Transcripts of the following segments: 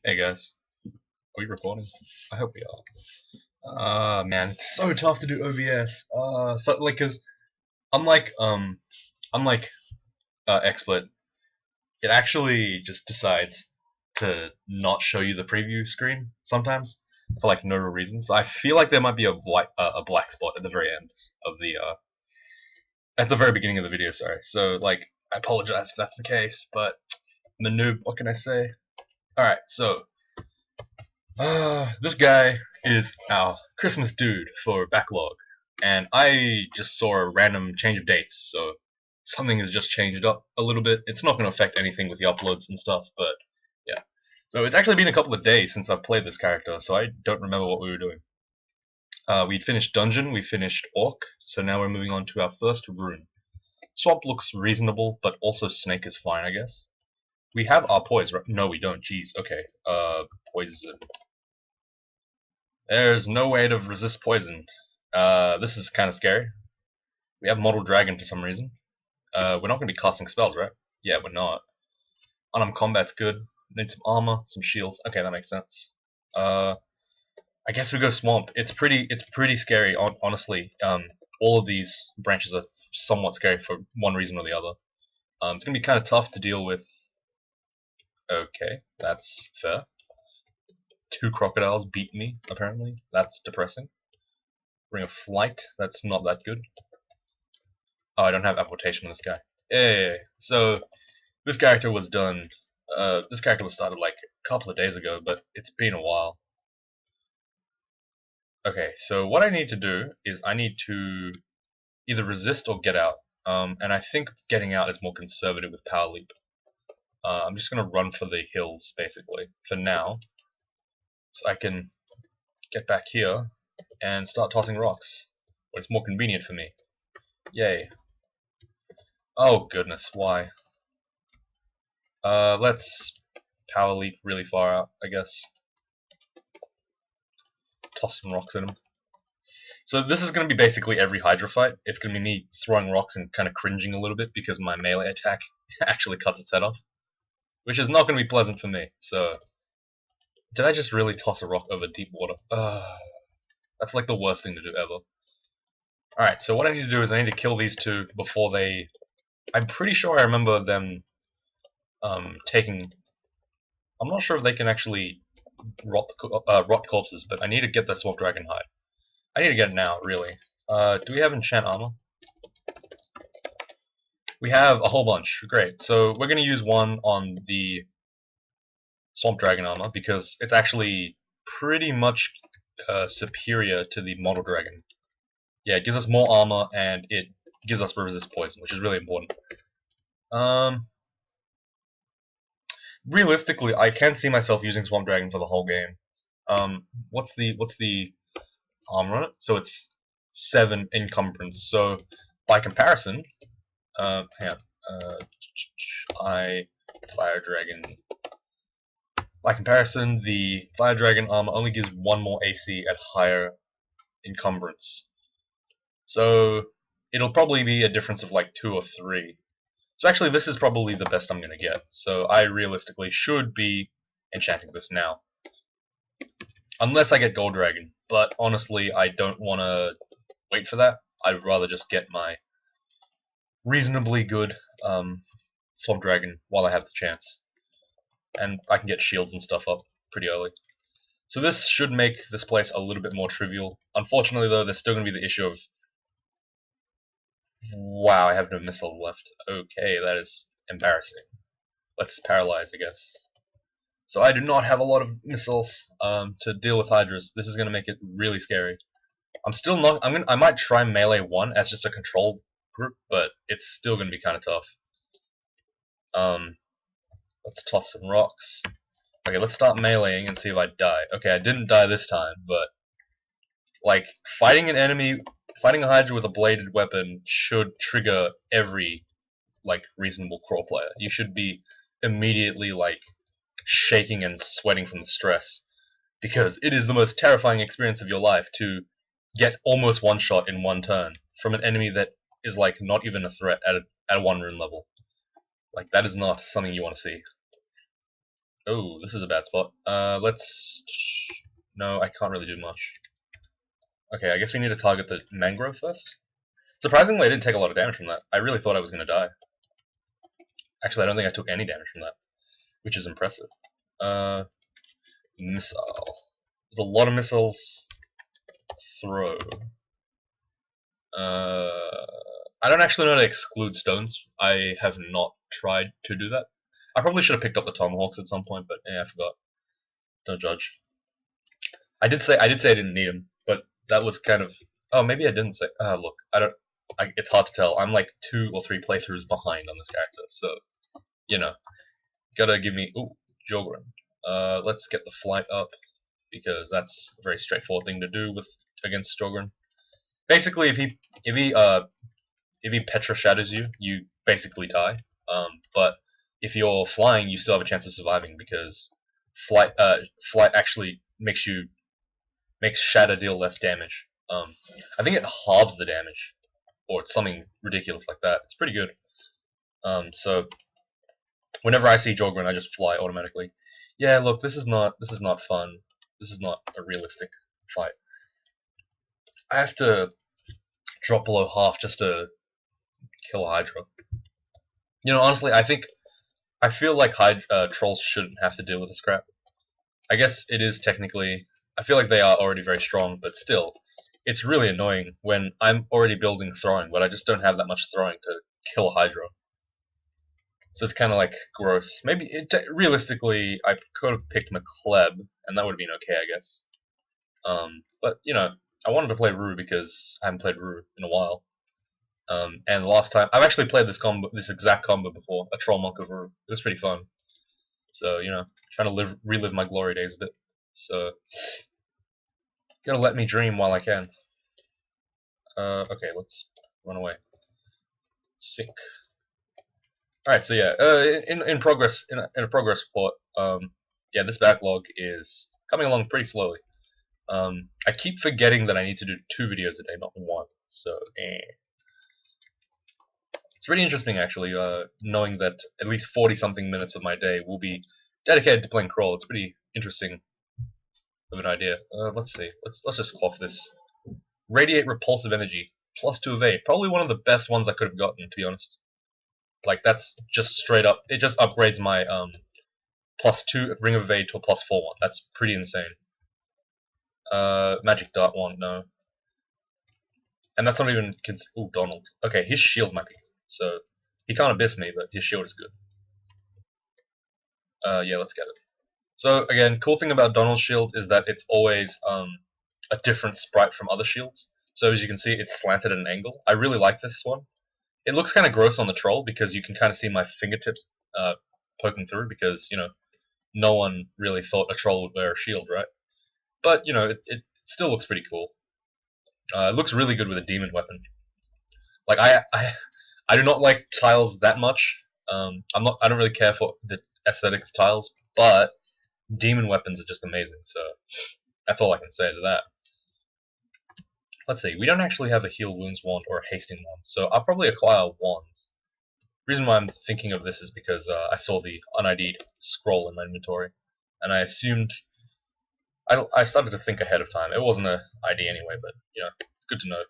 Hey guys, are we recording? I hope we are. Ah man, it's so tough to do OBS. So like, cause unlike unlike XSplit, it actually just decides to not show you the preview screen sometimes for like no real reason. So I feel like there might be a black spot at the very end of the at the very beginning of the video. Sorry. So like, I apologize if that's the case, but I'm a noob. What can I say? All right, so this guy is our Christmas dude for backlog, and I just saw a random change of dates, so something has just changed up a little bit. It's not going to affect anything with the uploads and stuff, but yeah. So it's actually been a couple of days since I've played this character, so I don't remember what we were doing. We'd finished Dungeon, we finished Orc, so now we're moving on to our first rune. Swamp looks reasonable, but also Snake is fine, I guess. We have our poise, right? No, we don't. Jeez. Okay. Poison. There's no way to resist poison. This is kind of scary. We have Model Dragon for some reason. We're not going to be casting spells, right? Yeah, we're not. Unarmed combat's good. Need some armor, some shields. Okay, that makes sense. I guess we go Swamp. It's pretty scary, honestly. All of these branches are somewhat scary for one reason or the other. It's going to be kind of tough to deal with. Okay, that's fair. 2 crocodiles beat me, apparently. That's depressing. Ring of Flight, that's not that good. Oh, I don't have application on this guy. Yeah. So this character was done. This character was started like a couple of days ago, but it's been a while. Okay, so what I need to do is I need to either resist or get out. And I think getting out is more conservative with Power Leap. I'm just gonna run for the hills basically for now, so I can get back here and start tossing rocks when it's more convenient for me. Yay. Oh goodness, why? Let's Power Leap really far out, I guess. Toss some rocks at him. So this is going to be basically every Hydra fight. It's going to be me throwing rocks and kind of cringing a little bit because my melee attack actually cuts its head off, which is not going to be pleasant for me. So, did I just really toss a rock over deep water? That's like the worst thing to do ever. Alright, so what I need to do is I need to kill these two before they... I'm pretty sure I remember them taking... I'm not sure if they can actually rot corpses, but I need to get the Swamp Dragon hide. I need to get it now, really. Do we have enchant armor? We have a whole bunch. Great. So we're going to use one on the Swamp Dragon armor because it's actually pretty much superior to the Model Dragon. Yeah, it gives us more armor and it gives us resist poison, which is really important. Realistically, I can see myself using Swamp Dragon for the whole game. What's the armor on it? So it's 7 encumbrance. So by comparison, hang on, Fire Dragon. By comparison, the Fire Dragon armor only gives 1 more AC at higher encumbrance. So it'll probably be a difference of like 2 or 3. So actually this is probably the best I'm going to get. So I realistically should be enchanting this now. Unless I get Gold Dragon. But honestly, I don't want to wait for that. I'd rather just get my reasonably good Swamp Dragon while I have the chance. And I can get shields and stuff up pretty early. So this should make this place a little bit more trivial. Unfortunately though, there's still going to be the issue of... Wow, I have no missiles left. Okay, that is embarrassing. Let's paralyze, I guess. So I do not have a lot of missiles to deal with Hydras. This is going to make it really scary. I'm still not... I might try Melee 1 as just a control group, but it's still going to be kind of tough. Let's toss some rocks. Okay, let's start meleeing and see if I die. Okay, I didn't die this time, but... Like, fighting an enemy... Fighting a Hydra with a bladed weapon should trigger every, like, reasonable crawl player. You should be immediately, like, shaking and sweating from the stress. Because it is the most terrifying experience of your life to get almost one shot in one turn from an enemy that is, like, not even a threat at a 1 rune level. Like, that is not something you want to see. Oh, this is a bad spot. Let's... No, I can't really do much. Okay, I guess we need to target the mangrove first. Surprisingly, I didn't take a lot of damage from that. I really thought I was going to die. Actually, I don't think I took any damage from that, which is impressive. Missile. There's a lot of missiles. Throw. I don't actually know how to exclude stones. I have not tried to do that. I probably should have picked up the tomahawks at some point, but yeah, I forgot. Don't judge. I did say I didn't need them, but that was kind of. Oh, maybe I didn't say. Look, I don't. It's hard to tell. I'm like 2 or 3 playthroughs behind on this character, so you know, gotta give me. Ooh, Jogren. Let's get the flight up because that's a very straightforward thing to do with against Jogren. Basically, if he Petra shatters you, you basically die. But if you're flying, you still have a chance of surviving because flight actually makes shatter deal less damage. I think it halves the damage, or it's something ridiculous like that. It's pretty good. So whenever I see Jogren, I just fly automatically. Yeah, look, this is not fun. This is not a realistic fight. I have to drop below half just to kill a Hydra. You know, honestly, I feel like trolls shouldn't have to deal with this crap. I guess it is technically. I feel like they are already very strong, but still, it's really annoying when I'm already building throwing, but I just don't have that much throwing to kill a Hydra. So it's kind of like gross. Maybe realistically, I could have picked McCleb, and that would have been okay, I guess. But you know, I wanted to play Rue because I haven't played Rue in a while. And the last time I've actually played this exact combo before, a Troll Monk of Rue. It was pretty fun. So you know, trying to relive my glory days a bit. So gotta let me dream while I can. Okay, let's run away. Sick. All right, so yeah, in progress in a progress report. Yeah, this backlog is coming along pretty slowly. I keep forgetting that I need to do 2 videos a day, not 1. So, it's pretty interesting actually, knowing that at least 40-something minutes of my day will be dedicated to playing Crawl. It's pretty interesting of an idea. Let's see. Let's just quaff this. Radiate repulsive energy, +2 evade. Probably one of the best ones I could have gotten, to be honest. Like that's just straight up. It just upgrades my +2 ring of evade to a +4 one. That's pretty insane. Magic dart one, no. And that's not even. Ooh, Donald. Okay, his shield might be good. So he can't abyss me, but his shield is good. Yeah, let's get it. So again, cool thing about Donald's shield is that it's always a different sprite from other shields. So as you can see, it's slanted at an angle. I really like this one. It looks kind of gross on the troll because you can kind of see my fingertips poking through because, you know, no one really thought a troll would wear a shield, right? But, you know, it still looks pretty cool. It looks really good with a demon weapon. Like, I do not like tiles that much. I don't really care for the aesthetic of tiles, but demon weapons are just amazing, so that's all I can say to that. Let's see, we don't actually have a heal wounds wand or a hasting wand, so I'll probably acquire wands. The reason why I'm thinking of this is because I saw the un-ID'd scroll in my inventory, and I assumed. I started to think ahead of time. It wasn't an ID anyway, but you know, it's good to know.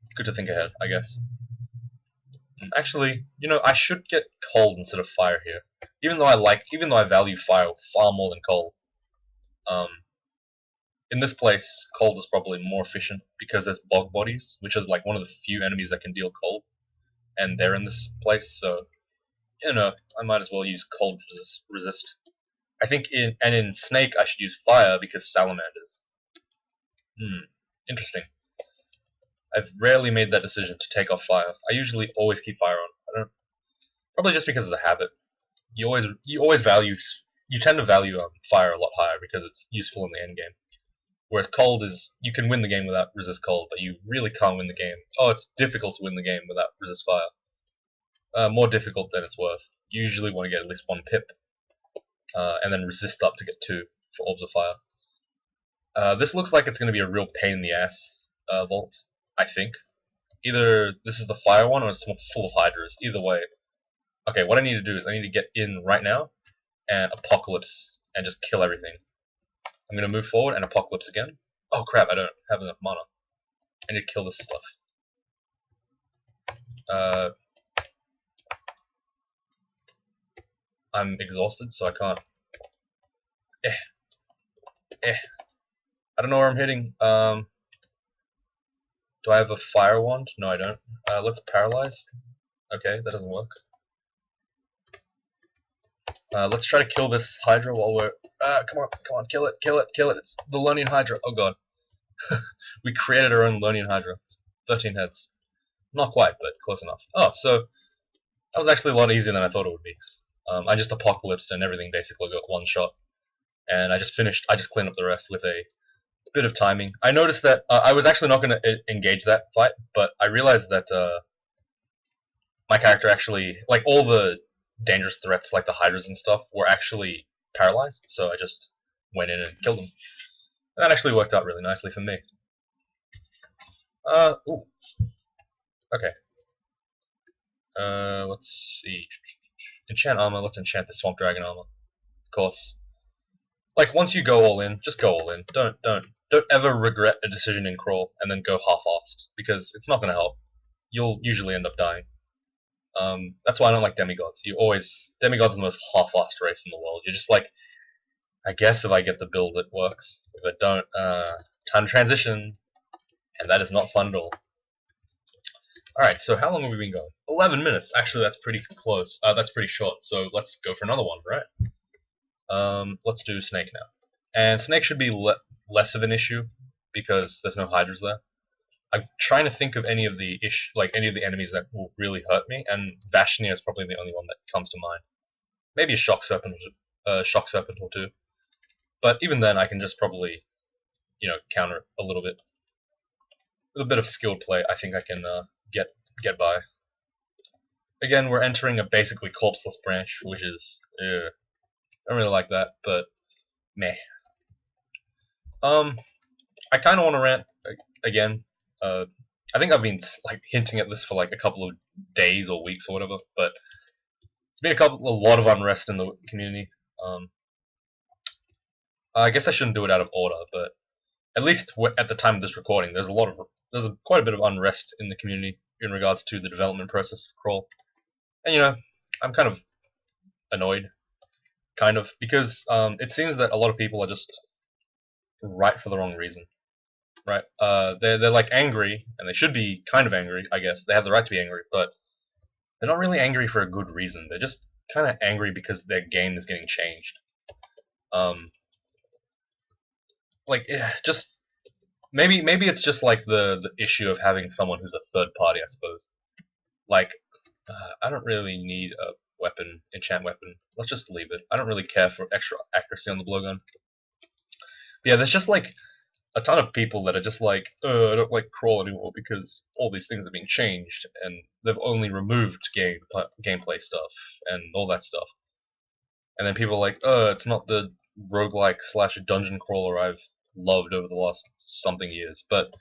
It's good to think ahead, I guess. Actually, you know, I should get cold instead of fire here. Even though I value fire far more than cold. In this place, cold is probably more efficient because there's bog bodies, which is like one of the few enemies that can deal cold, and they're in this place. So, you know, I might as well use cold resist. I think in Snake I should use fire because salamanders. Interesting. I've rarely made that decision to take off fire. I usually always keep fire on. I don't. Probably just because it's a habit. You tend to value fire a lot higher because it's useful in the end game. Whereas cold is you can win the game without resist cold, but you really can't win the game. Oh, it's difficult to win the game without resist fire. More difficult than it's worth. You usually want to get at least 1 pip, and then resist up to get 2 for orbs of fire. This looks like it's going to be a real pain in the ass vault. I think either this is the fire one or it's full of hydras. Either way. Okay, what I need to do is I need to get in right now and Apocalypse and just kill everything. I'm gonna move forward and Apocalypse again. Oh crap! I don't have enough mana. I need to kill this stuff. I'm exhausted, so I can't. I don't know where I'm hitting. Do I have a fire wand? No, I don't. Let's paralyze. Okay, that doesn't work. Let's try to kill this Hydra while we're. Come on, kill it. It's the Lernian Hydra. Oh god. We created our own Lernian Hydra. It's 13 heads. Not quite, but close enough. Oh, so that was actually a lot easier than I thought it would be. I just apocalypsed and everything basically got one shot. And I just cleaned up the rest with a bit of timing. I noticed that I was actually not going to engage that fight, but I realized that my character actually, like all the dangerous threats like the Hydras and stuff, were actually paralyzed, so I just went in and killed them. And that actually worked out really nicely for me. Ooh. Okay. Let's see. Enchant armor, let's enchant the Swamp Dragon armor. Of course. Like, once you go all in, just go all in. Don't ever regret a decision in Crawl and then go half-assed, because it's not going to help. You'll usually end up dying. That's why I don't like demigods. Demigods are the most half-assed race in the world. You're just like, I guess if I get the build, it works. If I don't, time to transition, and that is not fun at all. Alright, so how long have we been going? 11 minutes. Actually, that's pretty close. That's pretty short, so let's go for another one, right? Let's do Snake now. And Snake should be less of an issue, because there's no Hydras there. I'm trying to think of any of the enemies that will really hurt me, and Vashnia is probably the only one that comes to mind. Maybe a Shock Serpent or two. But even then, I can just probably, counter a little bit. With a bit of skilled play, I think I can get by. Again, we're entering a basically corpseless branch, which is, I don't really like that, but meh. I kind of want to rant again. I think I've been hinting at this for like a couple of days or weeks or whatever, but it's been a lot of unrest in the community. I guess I shouldn't do it out of order, but at least at the time of this recording, there's quite a bit of unrest in the community in regards to the development process of Crawl, and I'm kind of annoyed, because it seems that a lot of people are just right for the wrong reason. Right? They're like angry, and they should be kind of angry, I guess. They have the right to be angry, but they're not really angry for a good reason. They're just kind of angry because their game is getting changed. Just maybe it's just like the issue of having someone who's a third party, I suppose. Like, I don't really need a enchant weapon. Let's just leave it. I don't really care for extra accuracy on the blowgun. Yeah, there's just like a ton of people that are just like, I don't like Crawl anymore because all these things are being changed, and they've only removed gameplay stuff and all that stuff. And then people are like, it's not the roguelike / dungeon crawler I've loved over the last something years. But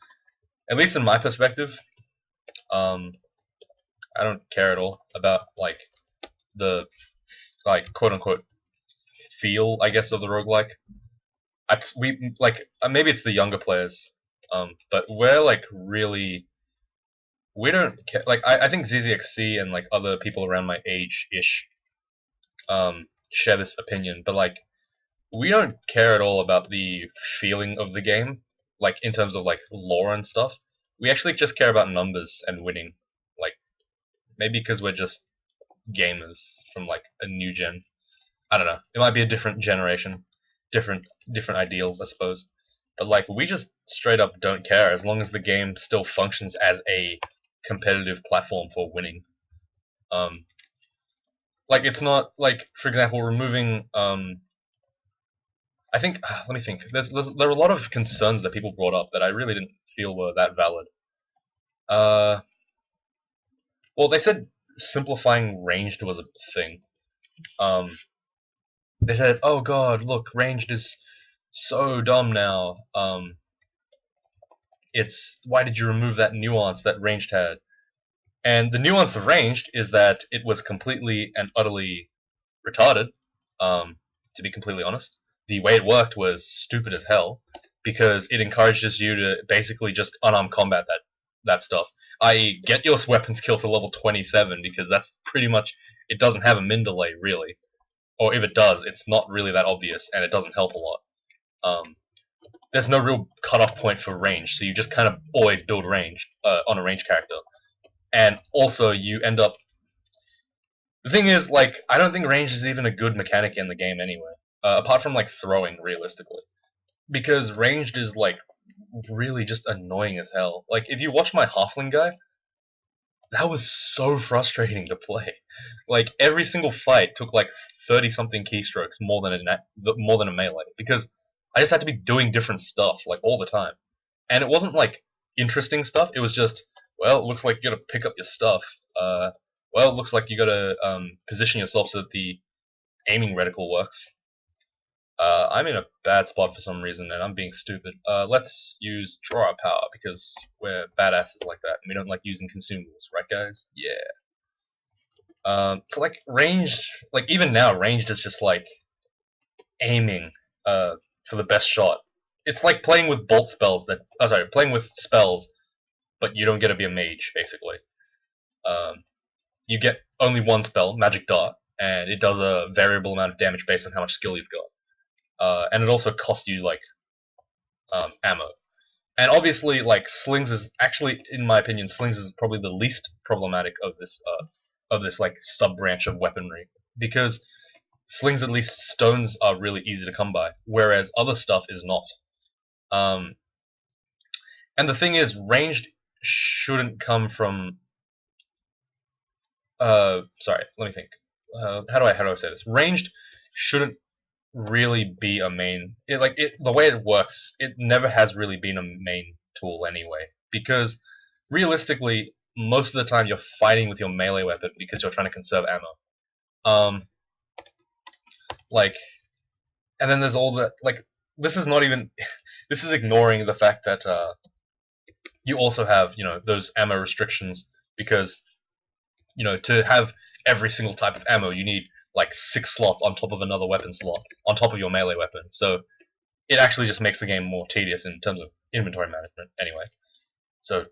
at least in my perspective, I don't care at all about the quote unquote feel, I guess, of the roguelike. Maybe it's the younger players, but we don't care. I think ZZXC and other people around my age-ish share this opinion, but we don't care at all about the feeling of the game, in terms of lore and stuff. We actually just care about numbers and winning. Maybe because we're just gamers from a new gen. I don't know. It might be a different generation. Different ideals, I suppose, but we just straight up don't care as long as the game still functions as a competitive platform for winning. It's not for example, removing. I think let me think. There are a lot of concerns that people brought up that I really didn't feel were that valid. Well, they said simplifying ranged was a thing. They said, "Oh God, look, ranged is so dumb now. Why did you remove that nuance that ranged had?" And the nuance of ranged is that it was completely and utterly retarded. to be completely honest. The way it worked was stupid as hell because it encourages you to basically just unarmed combat that stuff. I.e., get your weapon skill to level 27 because that's pretty much it doesn't have a min delay really, or if it does, it's not really that obvious and it doesn't help a lot. There's no real cutoff point for range, so you just kind of always build range on a range character, and also you end up. The thing is, like, I don't think range is even a good mechanic in the game anyway, apart from like throwing realistically, because ranged is like really just annoying as hell. Like, if you watch my halfling guy, that was so frustrating to play. Like, every single fight took like 30 something keystrokes more than a melee because I just had to be doing different stuff like all the time, and it wasn't like interesting stuff. It was just, well, it looks like you gotta pick up your stuff. Well, it looks like you gotta position yourself so that the aiming reticle works. I'm in a bad spot for some reason, and I'm being stupid. Let's use draw power because we're badasses like that, and we don't like using consumables, right, guys? Yeah. So like range, like even now, ranged is just like aiming for the best shot. It's like playing with bolt spells that, playing with spells, but you don't get to be a mage basically. You get only one spell, Magic Dart, and it does a variable amount of damage based on how much skill you've got. And it also costs you like ammo. And obviously, like slings is actually, in my opinion, slings is probably the least problematic of this like sub branch of weaponry because slings, at least stones, are really easy to come by, whereas other stuff is not. And the thing is, ranged shouldn't come from. Sorry, let me think. How do I say this? Ranged shouldn't really be a main. The way it works, it never has really been a main tool anyway. Because realistically, most of the time you're fighting with your melee weapon because you're trying to conserve ammo. And then there's all that. Like, this is not even. This is ignoring the fact that you also have those ammo restrictions because to have every single type of ammo, you need like 6 slots on top of another weapon slot, on top of your melee weapon. So it actually just makes the game more tedious in terms of inventory management anyway. So,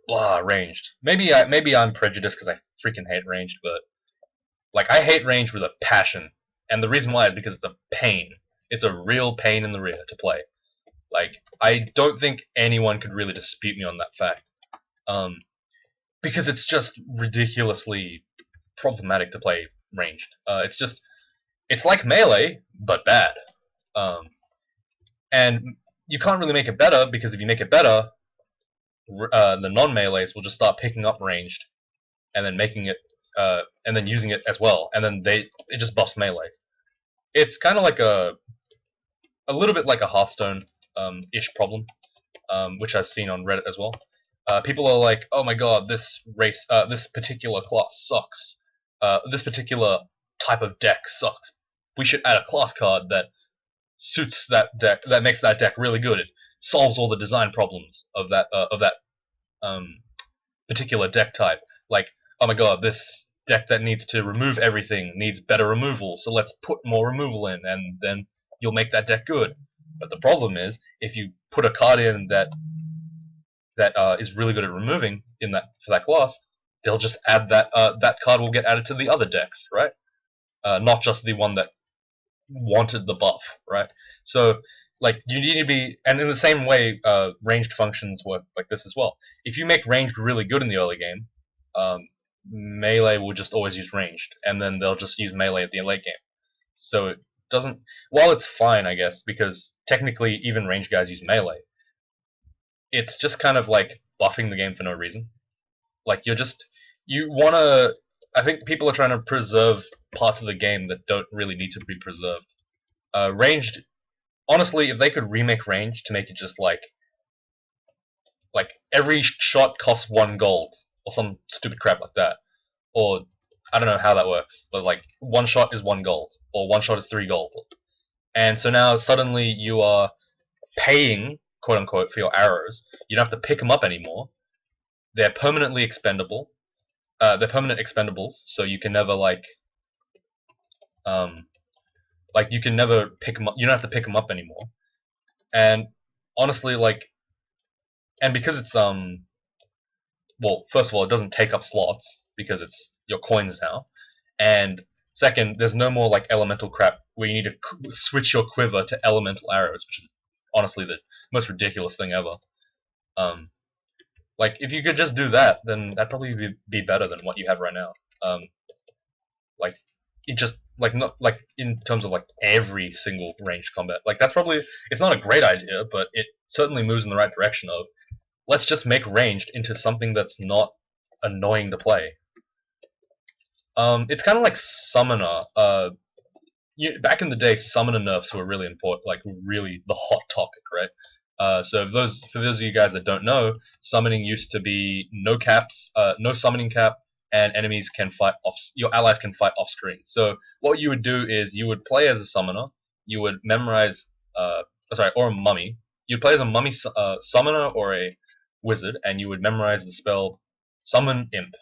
ranged. Maybe I'm prejudiced because I freaking hate ranged, but like I hate ranged with a passion. And the reason why is because it's a pain. It's a real pain in the rear to play. Like, I don't think anyone could really dispute me on that fact. Because it's just ridiculously problematic to play ranged. It's like melee, but bad. And you can't really make it better because if you make it better, the non-melees will just start picking up ranged, and then making it, and then using it as well, and then it just buffs melee. It's kind of like a little bit like a Hearthstone ish problem, which I've seen on Reddit as well. People are like, "Oh my god, this particular class sucks. This particular type of deck sucks. We should add a class card that suits that deck, that makes that deck really good. It solves all the design problems of that particular deck type. Like, oh my god, this deck that needs to remove everything needs better removal, so let's put more removal in, and then you'll make that deck good." But the problem is, if you put a card in that is really good at removing for that class, they'll just add that card will get added to the other decks, right? Not just the one that wanted the buff, right? So, like, you need to be, and in the same way, ranged functions work like this as well. If you make ranged really good in the early game, melee will just always use ranged, and then they'll just use melee at the late game. So it doesn't. While it's fine, I guess, because technically even ranged guys use melee. It's just kind of like buffing the game for no reason. Like you wanna. I think people are trying to preserve parts of the game that don't really need to be preserved. Ranged, honestly, if they could remake ranged to make it just like every shot costs 1 gold or some stupid crap like that, or I don't know how that works, but like 1 shot is 1 gold or 1 shot is 3 gold, and so now suddenly you are paying, quote unquote, for your arrows. You don't have to pick them up anymore. They're permanently expendable. They're permanent expendables, so you can never Like you can never pick them up. You don't have to pick them up anymore. And honestly, like, and because it's well, first of all, it doesn't take up slots because it's your coins now, and second, there's no more like elemental crap where you need to switch your quiver to elemental arrows, which is honestly the most ridiculous thing ever. Um, like if you could just do that, then that'd probably be better than what you have right now. Like it just like not like in terms of like every single ranged combat. Like that's probably it's not a great idea, but it certainly moves in the right direction of let's just make ranged into something that's not annoying to play. It's kind of like summoner. Back in the day, summoner nerfs were really important, like really the hot topic, right? So for those of you guys that don't know, summoning used to be no caps, no summoning cap, and enemies can fight off. Your allies can fight off screen. So what you would do is you would play as a summoner. You would memorize, or a mummy. You'd play as a mummy summoner or a wizard, and you would memorize the spell summon imp,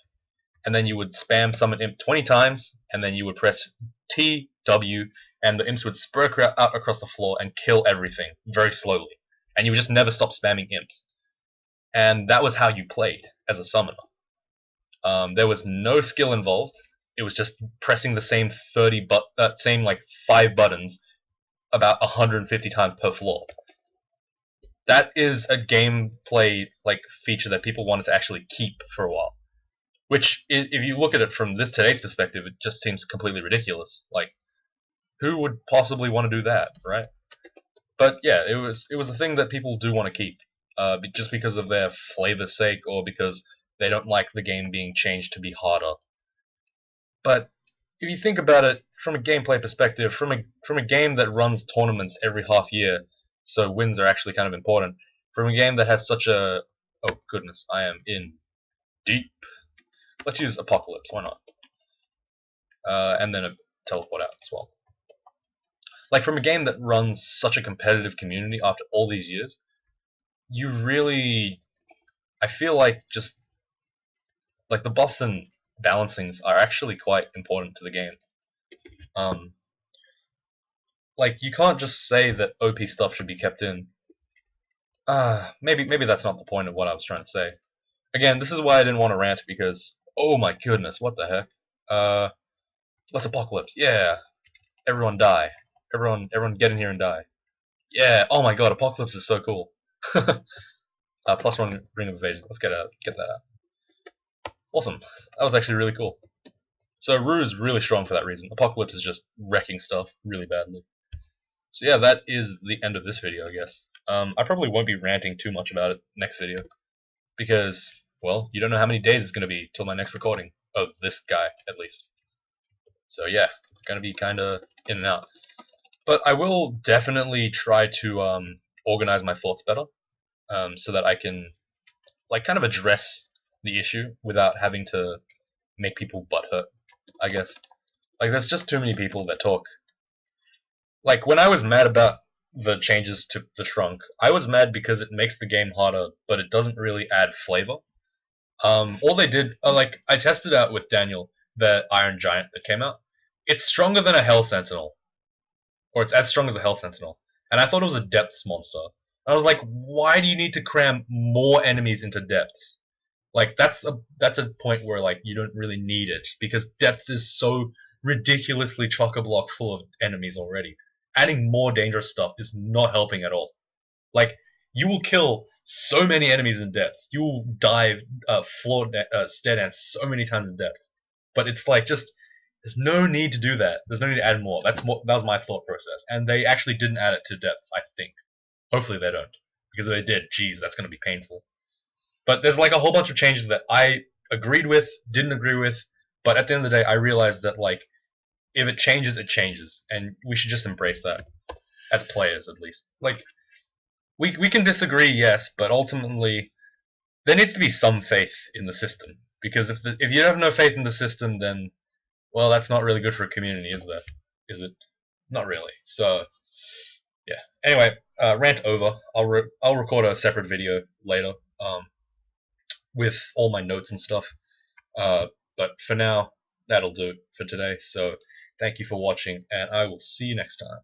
and then you would spam summon imp 20 times, and then you would press T, W, and the imps would spur out across the floor and kill everything very slowly. And you would just never stop spamming imps. And that was how you played as a summoner. There was no skill involved. It was just pressing the same same like 5 buttons about 150 times per floor. That is a gameplay like feature that people wanted to actually keep for a while. Which, if you look at it from today's perspective, it just seems completely ridiculous. Like, who would possibly want to do that, right? But yeah, it was a thing that people do want to keep, just because of their flavor's sake, or because they don't like the game being changed to be harder. But if you think about it from a gameplay perspective, from a game that runs tournaments every half year, so wins are actually kind of important. From a game that has such a oh goodness, I am in deep. Let's use Apocalypse, why not? And then a teleport out as well. Like from a game that runs such a competitive community after all these years, you really, I feel like just like the buffs and balancings are actually quite important to the game. Like you can't just say that OP stuff should be kept in. Maybe that's not the point of what I was trying to say. Again, this is why I didn't want to rant because oh my goodness, what the heck? Let's Apocalypse, yeah. Everyone die. Everyone get in here and die. Yeah. Oh my god, Apocalypse is so cool. Plus one Ring of Evasion. Let's get that out. Awesome. That was actually really cool. So Rue is really strong for that reason. Apocalypse is just wrecking stuff really badly. So yeah, that is the end of this video, I guess. I probably won't be ranting too much about it next video because, well, you don't know how many days it's going to be till my next recording of this guy, at least. So yeah, gonna be kind of in and out. But I will definitely try to organize my thoughts better, so that I can like kind of address the issue without having to make people butthurt, I guess. Like there's just too many people that talk. Like when I was mad about the changes to the Shrunk, I was mad because it makes the game harder, but it doesn't really add flavor. All they did, like I tested out with Daniel, the Iron Giant that came out. It's stronger than a Hell Sentinel, or it's as strong as a Hell Sentinel. And I thought it was a Depths monster. I was like, why do you need to cram more enemies into Depths? Like that's a point where like you don't really need it because Depths is so ridiculously chock-a-block full of enemies already. Adding more dangerous stuff is not helping at all. Like you will kill so many enemies in Depths. You will dive stair dance so many times in Depths. But it's like just there's no need to do that. There's no need to add more. That was my thought process, and they actually didn't add it to Depths. I think. Hopefully they don't, because if they did, geez, that's going to be painful. But there's like a whole bunch of changes that I agreed with, didn't agree with, but at the end of the day, I realized that like if it changes, it changes, and we should just embrace that as players at least. Like we can disagree, yes, but ultimately there needs to be some faith in the system because if you have no faith in the system, then well, that's not really good for a community, is there? Is it? Not really. So yeah. Anyway, rant over. I'll record a separate video later, with all my notes and stuff. But for now, that'll do it for today. So Thank you for watching, and I will see you next time.